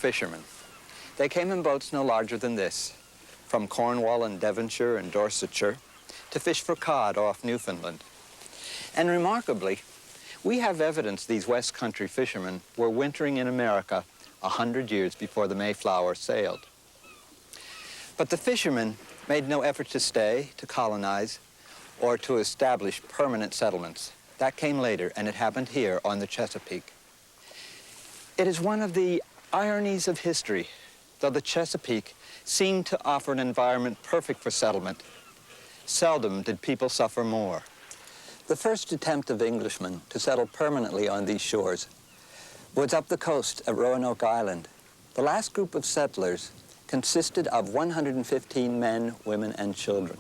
Fishermen. They came in boats no larger than this, from Cornwall and Devonshire and Dorsetshire, to fish for cod off Newfoundland. And remarkably, we have evidence these West Country fishermen were wintering in America 100 years before the Mayflower sailed. But the fishermen made no effort to stay, to colonize, or to establish permanent settlements. That came later, and it happened here on the Chesapeake. It is one of the ironies of history, though the Chesapeake seemed to offer an environment perfect for settlement, seldom did people suffer more. The first attempt of Englishmen to settle permanently on these shores was up the coast at Roanoke Island. The last group of settlers consisted of 115 men, women, and children.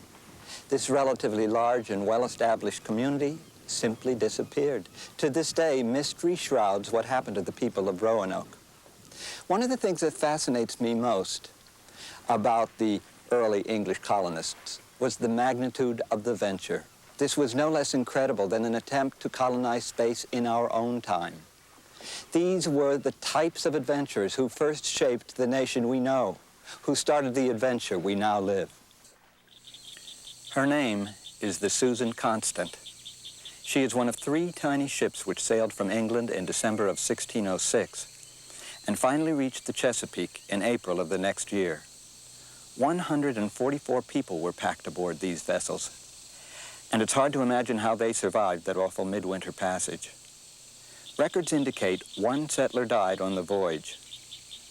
This relatively large and well-established community simply disappeared. To this day, mystery shrouds what happened to the people of Roanoke. One of the things that fascinates me most about the early English colonists was the magnitude of the venture. This was no less incredible than an attempt to colonize space in our own time. These were the types of adventurers who first shaped the nation we know, who started the adventure we now live. Her name is the Susan Constant. She is one of 3 tiny ships which sailed from England in December of 1606 and finally reached the Chesapeake in April of the next year. 144 people were packed aboard these vessels, and it's hard to imagine how they survived that awful midwinter passage. Records indicate 1 settler died on the voyage.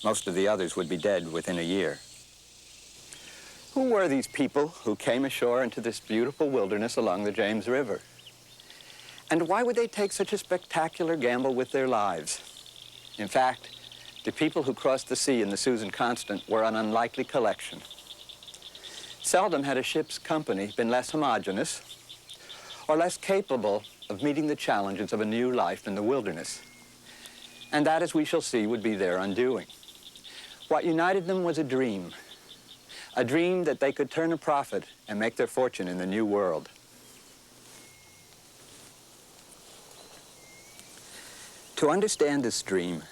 Most of the others would be dead within a year. Who were these people who came ashore into this beautiful wilderness along the James River? And why would they take such a spectacular gamble with their lives? In fact, the people who crossed the sea in the Susan Constant were an unlikely collection. Seldom had a ship's company been less homogeneous or less capable of meeting the challenges of a new life in the wilderness. And that, as we shall see, would be their undoing. What united them was a dream that they could turn a profit and make their fortune in the new world. To understand this dream,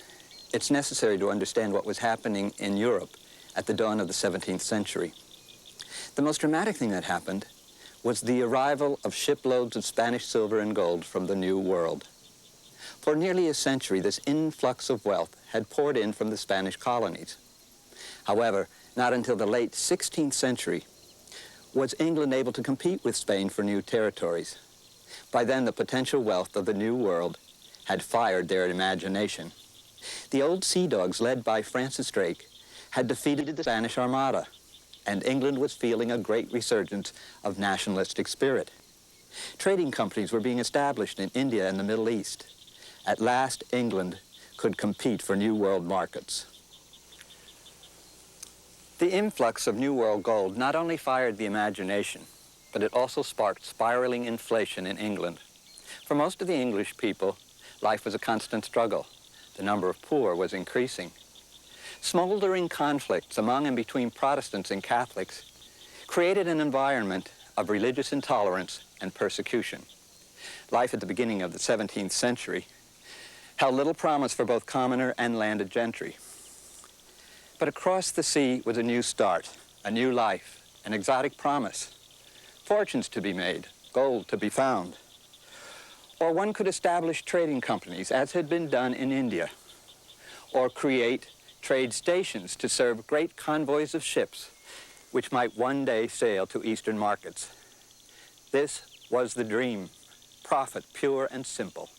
it's necessary to understand what was happening in Europe at the dawn of the 17th century. The most dramatic thing that happened was the arrival of shiploads of Spanish silver and gold from the New World. For nearly a century, this influx of wealth had poured in from the Spanish colonies. However, not until the late 16th century was England able to compete with Spain for new territories. By then, the potential wealth of the New World had fired their imagination. The old sea dogs, led by Francis Drake, had defeated the Spanish Armada, and England was feeling a great resurgence of nationalistic spirit. Trading companies were being established in India and the Middle East. At last, England could compete for New World markets. The influx of New World gold not only fired the imagination, but it also sparked spiraling inflation in England. For most of the English people, life was a constant struggle. The number of poor was increasing. Smoldering conflicts among and between Protestants and Catholics created an environment of religious intolerance and persecution. Life at the beginning of the 17th century held little promise for both commoner and landed gentry. But across the sea was a new start, a new life, an exotic promise, fortunes to be made, gold to be found. Or one could establish trading companies, as had been done in India, or create trade stations to serve great convoys of ships which might one day sail to Eastern markets. This was the dream, profit pure and simple.